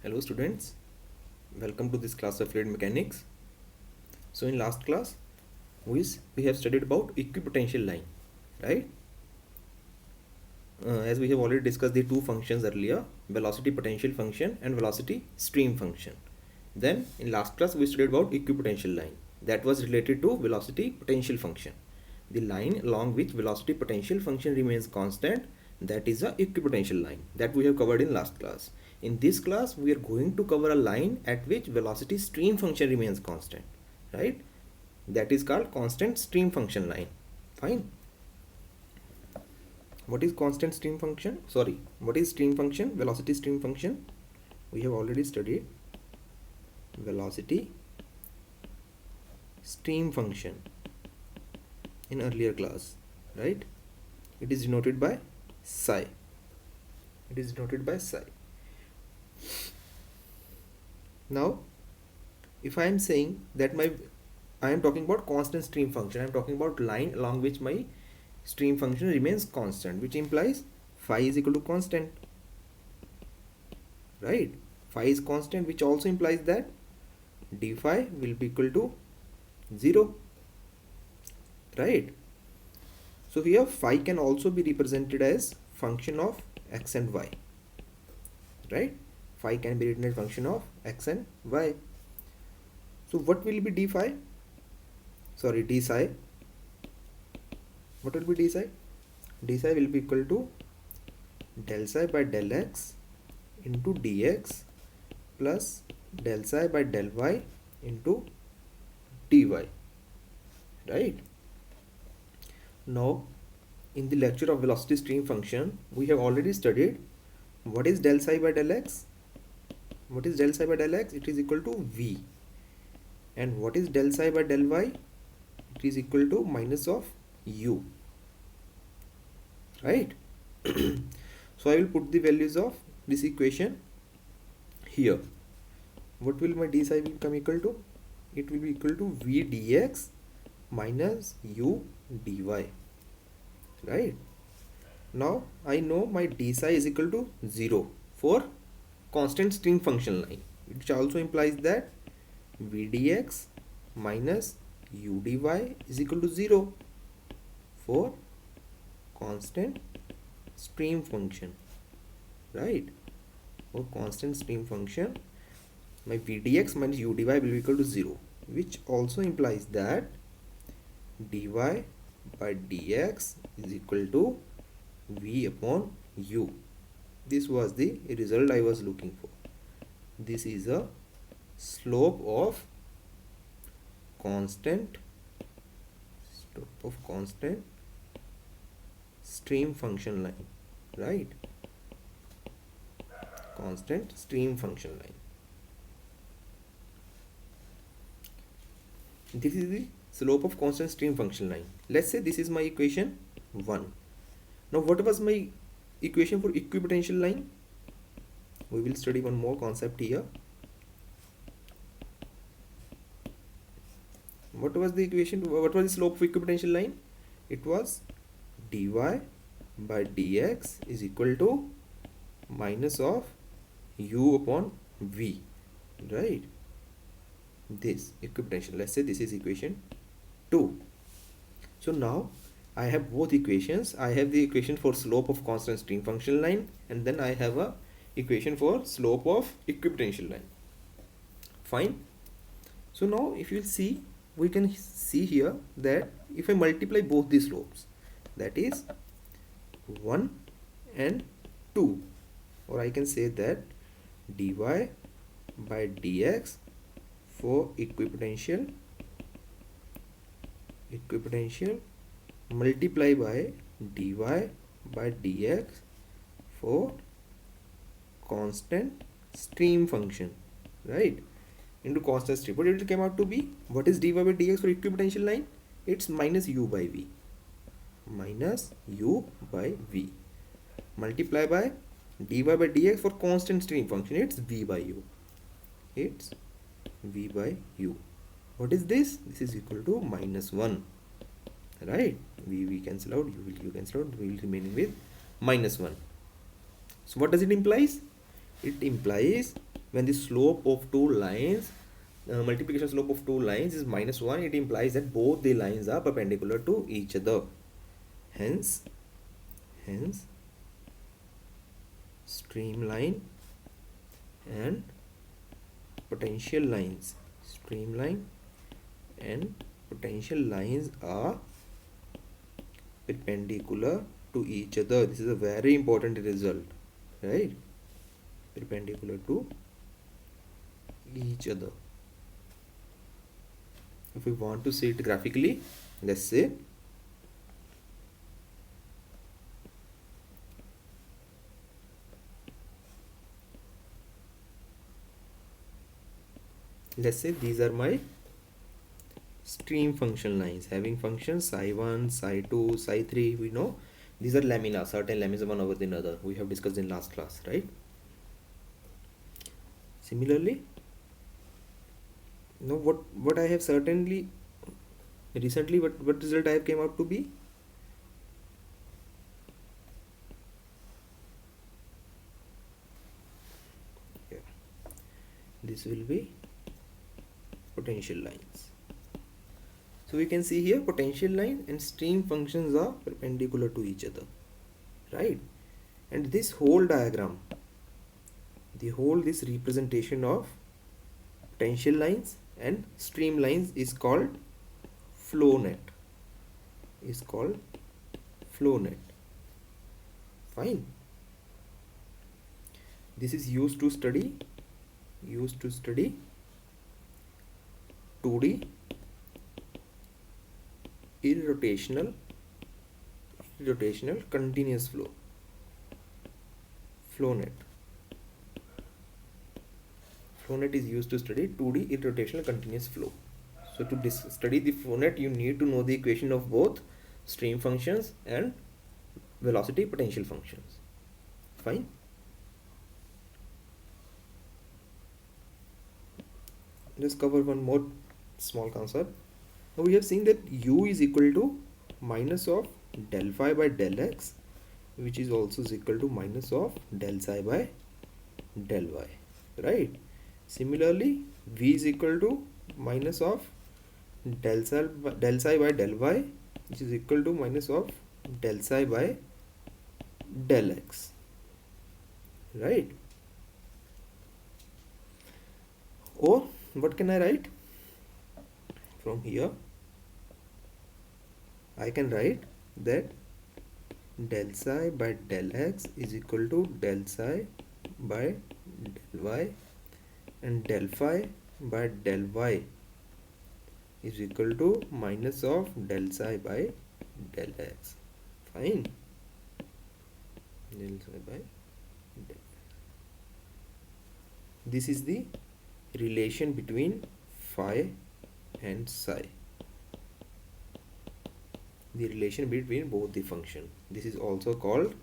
Hello students, welcome to this class of fluid mechanics. So in last class we have studied about equipotential line, right? As we have already discussed the two functions earlier, velocity potential function and velocity stream function. Then in last class we studied about equipotential line that was related to velocity potential function. The line along which velocity potential function remains constant, that is a equipotential line that we have covered in last class. In this class we are going to cover a line at which velocity stream function remains constant, right? That is called constant stream function line. Fine. What is constant stream function? Sorry, what is stream function? Velocity stream function. We have already studied velocity stream function in earlier class, right? It is denoted by psi. It is denoted by psi. Now, if I am saying that I am talking about constant stream function, I am talking about line along which my stream function remains constant, which implies phi is equal to constant, right? Phi is constant, which also implies that d phi will be equal to 0, right? So here phi can also be represented as function of x and y, right? Phi can be written as function of x and y. So what will be d phi? Sorry, d psi. What will be d psi? D psi will be equal to del psi by del x into dx plus del psi by del y into dy, right? Now in the lecture of velocity stream function we have already studied what is del psi by del x. What is del psi by del x? It is equal to v. And what is del psi by del y? It is equal to minus of u, right? So I will put the values of this equation here. What will my d psi become equal to? It will be equal to v dx minus u dy, right? Now I know my d psi is equal to 0 for constant stream function line, which also implies that v dx minus u dy is equal to 0 for constant stream function, right? For constant stream function my v dx minus u dy will be equal to 0, which also implies that dy by dx is equal to v upon u. This was the result I was looking for. This is a slope of constant stream function line, right? Constant stream function line. This is the slope of constant stream function line. Let's say this is my equation 1. Now what was my equation for equipotential line? We will study one more concept here. What was the equation? What was the slope of equipotential line? It was dy by dx is equal to minus of u upon v, right? This equipotential. Let's say this is equation 2. So now I have both equations. I have the equation for slope of constant stream function line, and then I have a equation for slope of equipotential line. Fine. So now if you see, we can see here that if I multiply both the slopes, that is 1 and 2, or I can say that dy by dx for equipotential multiply by dy by dx for constant stream function, right? Into constant stream. What it will come out to be? What is dy by dx for equipotential line? It's minus u by v. Minus u by v. Multiply by dy by dx for constant stream function. It's v by u. It's v by u. What is this? This is equal to minus 1, right? V cancel out, u cancel out, we will remain with minus 1. So what does it implies? It implies when the slope of two lines, multiplication slope of two lines is -1, it implies that both the lines are perpendicular to each other. Hence streamline and potential lines, streamline and potential lines are perpendicular to each other. This is a very important result, right? Perpendicular to each other. If we want to see it graphically, let's say these are my stream function lines having functions psi1, psi2, psi3. We know these are lamina, certain lamina one over the other. We have discussed in last class, right? Similarly, now what I have certainly recently, what result I have came out to be? Yeah, this will be potential lines. So we can see here potential line and stream functions are perpendicular to each other, right? And this whole diagram, this representation of potential lines and stream lines is called flow net. Fine. This is used to study 2D irrotational continuous flow net. Flow net is used to study 2D irrotational continuous flow. So to study the flow net, you need to know the equation of both stream functions and velocity potential functions. Fine. Let's cover one more small concept. Now we have seen that u is equal to minus of del phi by del x, which is also is equal to minus of del psi by del y, right? Similarly, v is equal to minus of del psi by del y, which is equal to minus of del psi by del x, right? Or what can I write from here? I can write that del psi by del x is equal to del psi by del y, and del phi by del y is equal to minus of del psi by del x. Fine. Del psi by del x. This is the relation between phi and psi. The relation between both the function. This is also called,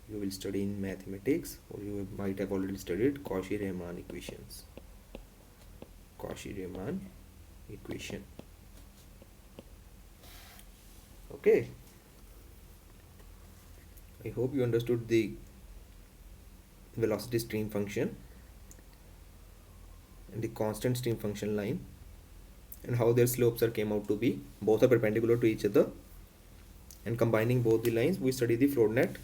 you will study in mathematics, or you might have already studied Cauchy-Riemann equations. Cauchy-Riemann equation. Okay. I hope you understood the velocity stream function and the constant stream function line, and how their slopes are came out to be. Both are perpendicular to each other, and combining both the lines we study the flow net,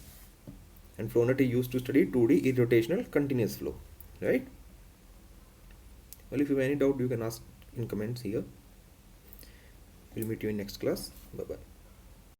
and flow net is used to study 2D irrotational continuous flow, right? Well, if you have any doubt, you can ask in comments here. We'll meet you in next class. Bye bye.